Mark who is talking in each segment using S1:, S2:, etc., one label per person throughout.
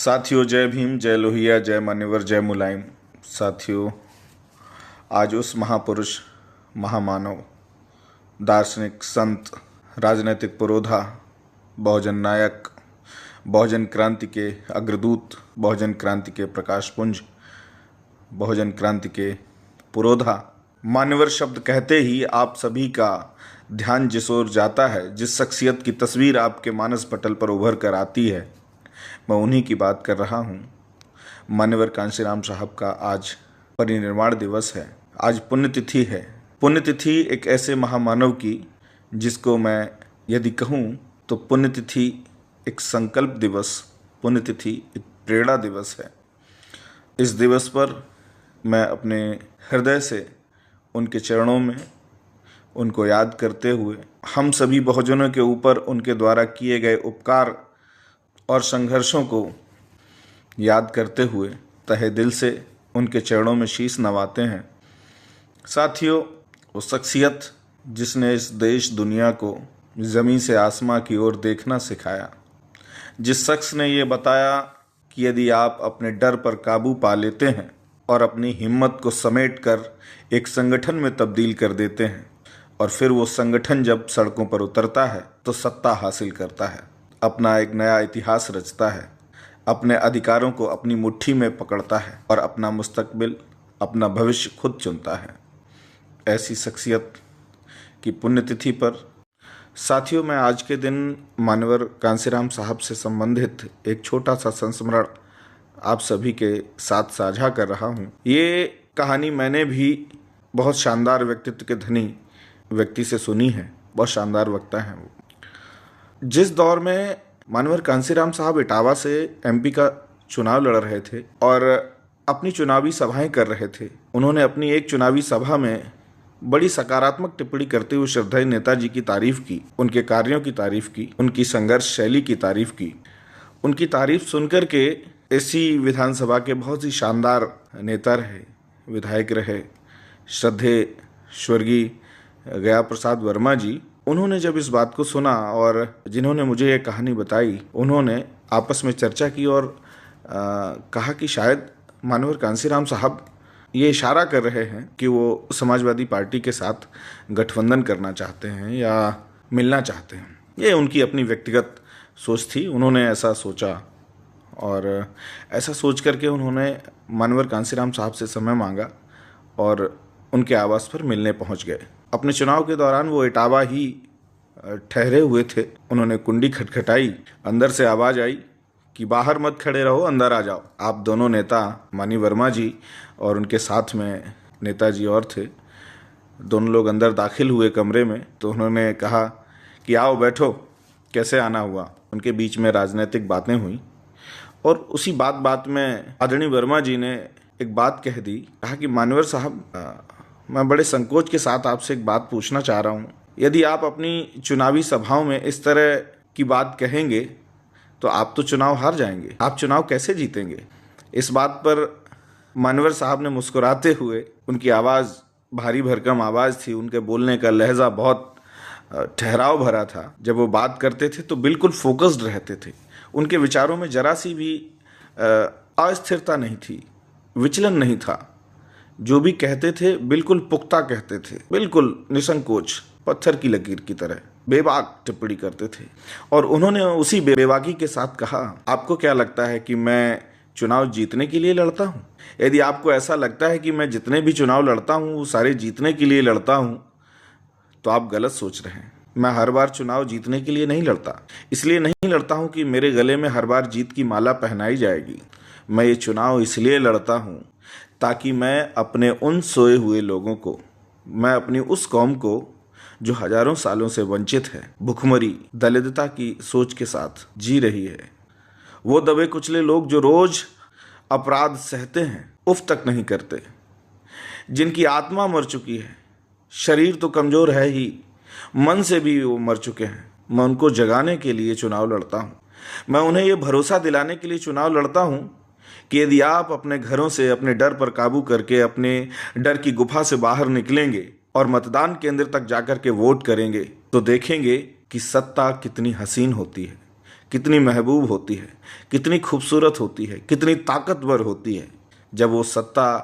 S1: साथियों, जय भीम, जय लोहिया, जय मान्यवर, जय मुलायम। साथियों, आज उस महापुरुष, महामानव, दार्शनिक, संत, राजनैतिक पुरोधा, बहुजन नायक, बहुजन क्रांति के अग्रदूत, बहुजन क्रांति के प्रकाशपुंज, बहुजन क्रांति के पुरोधा, मान्यवर शब्द कहते ही आप सभी का ध्यान जिस ओर जाता है, जिस शख्सियत की तस्वीर आपके मानस पटल पर उभर कर आती है, मैं उन्हीं की बात कर रहा हूँ। मान्यवर कांशीराम साहब का आज परिनिर्वाण दिवस है। आज पुण्यतिथि है। पुण्यतिथि एक ऐसे महामानव की जिसको मैं यदि कहूँ तो पुण्यतिथि एक संकल्प दिवस, पुण्यतिथि एक प्रेरणा दिवस है। इस दिवस पर मैं अपने हृदय से उनके चरणों में उनको याद करते हुए, हम सभी बहुजनों के ऊपर उनके द्वारा किए गए उपकार और संघर्षों को याद करते हुए तहे दिल से उनके चरणों में शीश नवाते हैं। साथियों, वो शख्सियत जिसने इस देश दुनिया को ज़मीन से आसमां की ओर देखना सिखाया, जिस शख्स ने ये बताया कि यदि आप अपने डर पर काबू पा लेते हैं और अपनी हिम्मत को समेट कर एक संगठन में तब्दील कर देते हैं और फिर वो संगठन जब सड़कों पर उतरता है तो सत्ता हासिल करता है, अपना एक नया इतिहास रचता है, अपने अधिकारों को अपनी मुट्ठी में पकड़ता है और अपना मुस्तकबिल, अपना भविष्य खुद चुनता है। ऐसी शख्सियत की पुण्यतिथि पर साथियों, मैं आज के दिन मान्यवर कांशीराम साहब से संबंधित एक छोटा सा संस्मरण आप सभी के साथ साझा कर रहा हूँ। ये कहानी मैंने भी बहुत शानदार व्यक्तित्व के धनी व्यक्ति से सुनी है। बहुत शानदार वक्ता हैं वो। जिस दौर में मान्यवर कांशीराम साहब इटावा से एमपी का चुनाव लड़ रहे थे और अपनी चुनावी सभाएं कर रहे थे, उन्होंने अपनी एक चुनावी सभा में बड़ी सकारात्मक टिप्पणी करते हुए श्रद्धेय नेताजी की तारीफ की, उनके कार्यों की तारीफ की, उनकी संघर्ष शैली की तारीफ की। उनकी तारीफ सुनकर के इसी विधानसभा के बहुत ही शानदार नेता रहे, विधायक रहे, श्रद्धेय स्वर्गीय गया प्रसाद वर्मा जी, उन्होंने जब इस बात को सुना और जिन्होंने मुझे ये कहानी बताई, उन्होंने आपस में चर्चा की और कहा कि शायद मान्यवर कांशीराम साहब ये इशारा कर रहे हैं कि वो समाजवादी पार्टी के साथ गठबंधन करना चाहते हैं या मिलना चाहते हैं। ये उनकी अपनी व्यक्तिगत सोच थी, उन्होंने ऐसा सोचा और ऐसा सोच करके उन्होंने मान्यवर कांशीराम साहब से समय मांगा और उनके आवास पर मिलने पहुंच गए। अपने चुनाव के दौरान वो इटावा ही ठहरे हुए थे। उन्होंने कुंडी खटखटाई, अंदर से आवाज़ आई कि बाहर मत खड़े रहो, अंदर आ जाओ। आप दोनों नेता, मानी वर्मा जी और उनके साथ में नेताजी और थे, दोनों लोग अंदर दाखिल हुए कमरे में। तो उन्होंने कहा कि आओ बैठो, कैसे आना हुआ। उनके बीच में राजनीतिक बातें हुई और उसी बात में आदरणीय वर्मा जी ने एक बात कह दी। कहा कि मान्यवर साहब, मैं बड़े संकोच के साथ आपसे एक बात पूछना चाह रहा हूँ। यदि आप अपनी चुनावी सभाओं में इस तरह की बात कहेंगे तो आप तो चुनाव हार जाएंगे, आप चुनाव कैसे जीतेंगे। इस बात पर मान्यवर साहब ने मुस्कुराते हुए, उनकी आवाज़ भारी भरकम आवाज़ थी, उनके बोलने का लहजा बहुत ठहराव भरा था। जब वो बात करते थे तो बिल्कुल फोकस्ड रहते थे। उनके विचारों में जरा सी भी अस्थिरता नहीं थी, विचलन नहीं था। जो भी कहते थे बिल्कुल पुख्ता कहते थे, बिल्कुल निसंकोच, पत्थर की लकीर की तरह बेबाक टिप्पणी करते थे। और उन्होंने उसी बेबाकी के साथ कहा, आपको क्या लगता है कि मैं चुनाव जीतने के लिए लड़ता हूँ? यदि आपको ऐसा लगता है कि मैं जितने भी चुनाव लड़ता हूँ वो सारे जीतने के लिए लड़ता हूँ तो आप गलत सोच रहे हैं। मैं हर बार चुनाव जीतने के लिए नहीं लड़ता। इसलिए नहीं लड़ता हूँ कि मेरे गले में हर बार जीत की माला पहनाई जाएगी। मैं ये चुनाव इसलिए लड़ता हूँ ताकि मैं अपने उन सोए हुए लोगों को, मैं अपनी उस कौम को जो हजारों सालों से वंचित है, भुखमरी, दलितता की सोच के साथ जी रही है, वो दबे कुचले लोग जो रोज अपराध सहते हैं, उफ तक नहीं करते, जिनकी आत्मा मर चुकी है, शरीर तो कमजोर है ही, मन से भी वो मर चुके हैं, मैं उनको जगाने के लिए चुनाव लड़ता हूँ। मैं उन्हें ये भरोसा दिलाने के लिए चुनाव लड़ता हूँ कि यदि आप अपने घरों से अपने डर पर काबू करके अपने डर की गुफा से बाहर निकलेंगे और मतदान केंद्र तक जाकर के वोट करेंगे तो देखेंगे कि सत्ता कितनी हसीन होती है, कितनी महबूब होती है, कितनी खूबसूरत होती है, कितनी ताकतवर होती है। जब वो सत्ता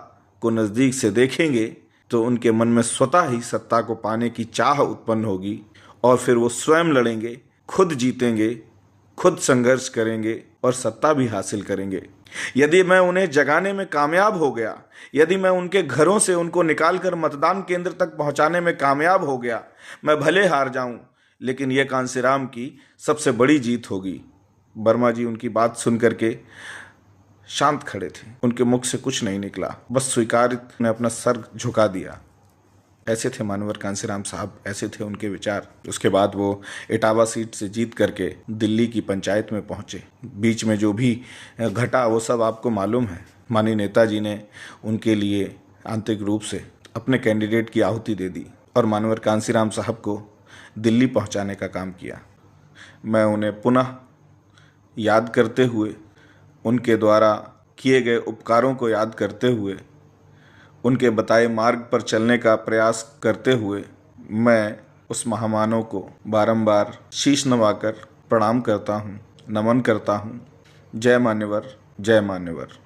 S1: को नज़दीक से देखेंगे तो उनके मन में स्वतः ही सत्ता को पाने की चाह उत्पन्न होगी और फिर वो स्वयं लड़ेंगे, खुद जीतेंगे, खुद संघर्ष करेंगे और सत्ता भी हासिल करेंगे। यदि मैं उन्हें जगाने में कामयाब हो गया, यदि मैं उनके घरों से उनको निकालकर मतदान केंद्र तक पहुंचाने में कामयाब हो गया, मैं भले हार जाऊं, लेकिन यह कांसीराम की सबसे बड़ी जीत होगी। वर्मा जी उनकी बात सुन करके शांत खड़े थे, उनके मुख से कुछ नहीं निकला, बस स्वीकार ने अपना सर झुका दिया। ऐसे थे मानवर कांसीराम साहब, ऐसे थे उनके विचार। उसके बाद वो इटावा सीट से जीत करके दिल्ली की पंचायत में पहुंचे। बीच में जो भी घटा वो सब आपको मालूम है। माननीय नेताजी ने उनके लिए आंतरिक रूप से अपने कैंडिडेट की आहुति दे दी और मानवर कांसीराम साहब को दिल्ली पहुंचाने का काम किया। मैं उन्हें पुनः याद करते हुए, उनके द्वारा किए गए उपकारों को याद करते हुए, उनके बताए मार्ग पर चलने का प्रयास करते हुए, मैं उस महामानव को बारंबार शीश नवाकर प्रणाम करता हूँ, नमन करता हूँ। जय मान्यवर, जय मान्यवर।